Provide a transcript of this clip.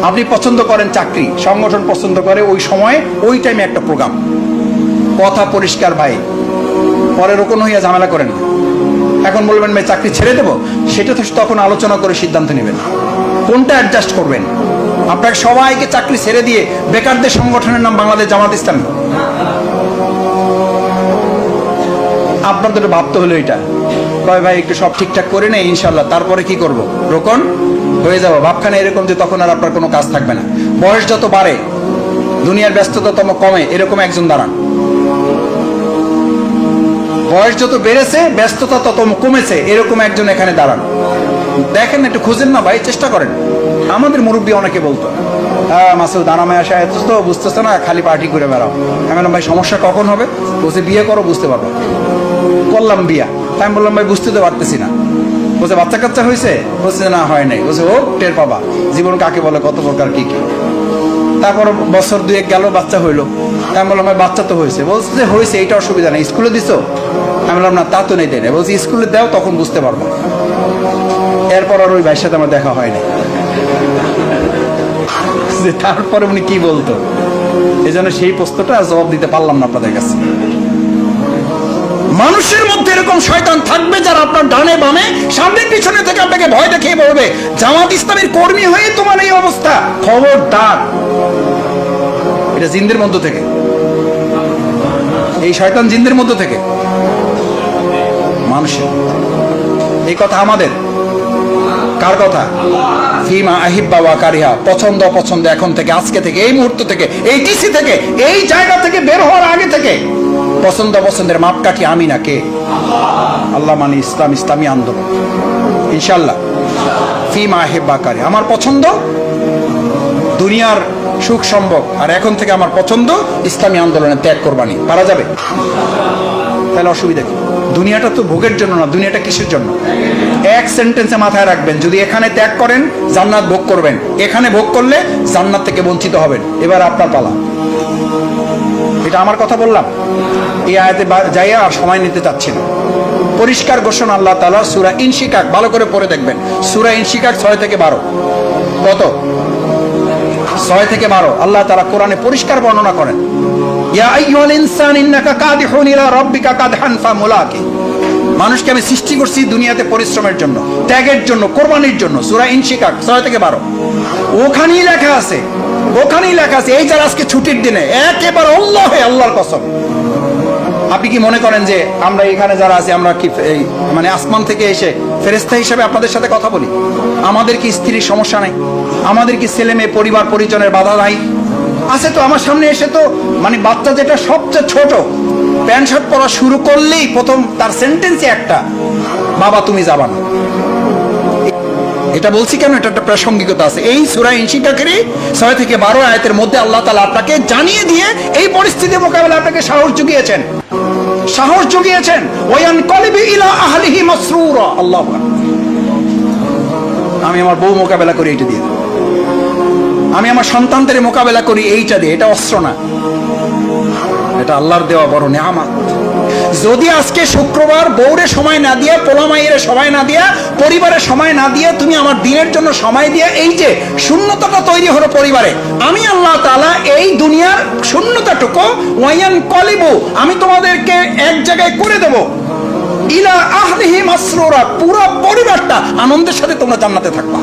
আপনি পছন্দ করেন চাকরি, সংগঠন পছন্দ করে, ওই সময়ে ওই টাইমে একটা প্রোগ্রাম, কথা পরিষ্কার ভাই, পরে রোকন হইয়া ঝামেলা করেন। এখন বলবেন ভাই চাকরি ছেড়ে দেবো, সেটা তো তখন আলোচনা করে সিদ্ধান্ত নেবেন কোনটা অ্যাডজাস্ট করবেন। আপনাকে সবাইকে চাকরি ছেড়ে দিয়ে বেকারদের সংগঠনের নাম বাংলাদেশ জামাত ইসলামী, আপনাদের ভাবতে হলো এটা। কয় ভাই একটু সব ঠিকঠাক করে নেই ইনশাল্লাহ, তারপরে কি করব, রোকন হয়ে যাবো। ভাবখানে এরকম যে তখন আর আপনার কোনো কাজ থাকবে না। বয়স যত বাড়ে, দুনিয়ার ব্যস্ততা তত কমে, এরকম একজন দাঁড়ান। বয়স যত বেড়েছে, ব্যস্ততা তত কমেছে, এরকম একজন এখানে দাঁড়ান। দেখেন একটু খুঁজেন না ভাই, চেষ্টা করেন। আমাদের মুরব্বী অনেকে বলতো, হ্যাঁ মাসুদ আরামে আসা এত তো বুঝতেছে না, খালি পার্টি করে বেড়াও। আমি বললাম ভাই সমস্যা কখন হবে? বলছে বিয়ে করো বুঝতে পারবো। করলাম বিয়া, তাই আমি বললাম ভাই বুঝতে তো পারতেছি না। বলছে বাচ্চা কাচ্চা হয়েছে? বলছে না হয় নাই। বলছে ও টের পাবা জীবন কাকে বলে, কত প্রকার কি কি। তারপর বছর দুয়েক গেল, বাচ্চা হইলো। আমি বললাম ভাই বাচ্চা তো হয়েছে। বলছে যে হয়েছে, এটা অসুবিধা নেই, স্কুলে দিছো? আমি বললাম না তা তো নেই, দেয় না। বলছি স্কুলে দাও, তখন বুঝতে পারবো। এরপর আর ওই ভাইয়ের সাথে আমার দেখা হয়নি। তারপরে উনি কি বলতো, এই জন্য সেই প্রশ্নটা জবাব দিতে পারলাম না আপনাদের কাছে। মানুষের মধ্যে এরকম শয়তান থাকবে যারা আপনার ডানে বামে সামনে পিছনে থেকে আপনাকে ভয় দেখিয়ে বলবে জামাত ইসলামের কর্মী হয়ে তোমার এই অবস্থা, খবরদার। এটা জিনদের মধ্য থেকে, এই শয়তান জিনদের মধ্য থেকে, মানুষের। এই কথা আমাদের কার কথা? ফিমা আহিব্বা ওয়া কারিহা, পছন্দ অপছন্দ এখন থেকে, আজকে থেকে, এই মুহূর্ত থেকে, এই ডিসি থেকে, এই জায়গা থেকে বের হওয়ার আগে থেকে পছন্দ অপছন্দের মাপকাঠি আমি না কে? আল্লাহ মানে ইসলাম, ইসলামী আন্দোলন ইনশাল্লাহ। ফিমা আহিব্বা কারিহা, আমার পছন্দ দুনিয়ার সুখ সম্ভব, আর এখন থেকে আমার পছন্দ ইসলামী আন্দোলনে ত্যাগ কোরবানি। পারা যাবে? তাহলে অসুবিধা কি? দুনিয়াটা তো ভোগের জন্য না, দুনিয়াটা কিসের জন্য? এক সেন্টেন্সে মাথায় রাখবেন, যদি এখানে ত্যাগ করেন জান্নাত ভোগ করবেন, এখানে ভোগ করলে জান্নাত থেকে বঞ্চিত হবেন। এবার আপনার পালা। এটা আমার কথা বললাম, এই আয়াতে যাইয়া আর সময় নিতে চাচ্ছি না। পরিষ্কার ঘোষণা আল্লাহ তাআলা সূরা ইনশিকাক, ভালো করে পড়ে দেখবেন। সূরা ইনশিকাক 6 থেকে 12। কত? 6 থেকে 12 আল্লাহ তাআলা কোরআনে পরিষ্কার বর্ণনা করেন, ইয়া আইয়ুহাল ইনসান ইন্নাকা কাদিহুন ইলা রাব্বিকা কাদহান ফামুলাকি। মানুষকে আমি সৃষ্টি করছি দুনিয়াতে পরিশ্রমের জন্য, ত্যাগের জন্য, কোরবানির জন্য। সূরা ইনশিকাক 6 থেকে 12। ওখানেই লেখা আছে, ওখানেই লেখা আছে এই যারা আজকে ছুটির দিনে একেবারে আল্লাহর কসম। আপনি কি মনে করেন যে আমরা এখানে যারা আছি আমরা কি মানে আসমান থেকে এসে ফেরেশতা হিসেবে আপনাদের সাথে কথা বলি? আমাদের কি স্ত্রীর সমস্যা নাই? আমাদের কি ছেলে মেয়ে পরিবার পরিজনের বাধা নাই? আছে তো। আমার সামনে এসে তো মানে বাচ্চা যেটা সবচেয়ে ছোট, প্যান্ট শার্ট পরা শুরু করলেই প্রথম তার সেন্টেন্সই একটা, বাবা তুমি যাবা না। এটা বলছি কেন? এটা একটা প্রাসঙ্গিকতা আছে। এই সূরা ইনশিকাকেরই 6 থেকে 12 আয়াতের মধ্যে আল্লাহ তাআলা আপনাকে জানিয়ে দিয়ে এই পরিস্থিতি মোকাবেলায় আপনাকে সাহস জুগিয়েছেন, সাহস জুগিয়েছেন। ওয়ায়ানকালিবু ইলা আহলিহি মাসরুরা। আল্লাহু আকবার। আমি আমার বউ মোকাবেলা করি এইটা দিয়ে, আমি আমার সন্তানদের মোকাবেলা করি এইটা দিয়ে। এটা অস্ত্র না, এটা আল্লাহর দেওয়া বড় নেয়ামত। যদি আজকে শুক্রবার বউরে সময় না দিয়া, পোলামাইয়ের সময় না দিয়া, পরিবারের সময় না দিয়ে তুমি আমার দিনের জন্য সময় দিয়ে এই যে শূন্যতাটা তৈরি হলো পরিবারে, আমি আল্লাহ তাআলা এই দুনিয়ার শূন্যতাটুকু ওয়ায়ানকালিবু, আমি তোমাদেরকে এক জায়গায় করে দেব, ইলা আহলিহি মাসরুরা, পুরো পরিবারটা আনন্দের সাথে তোমরা জান্নাতে থাকবা।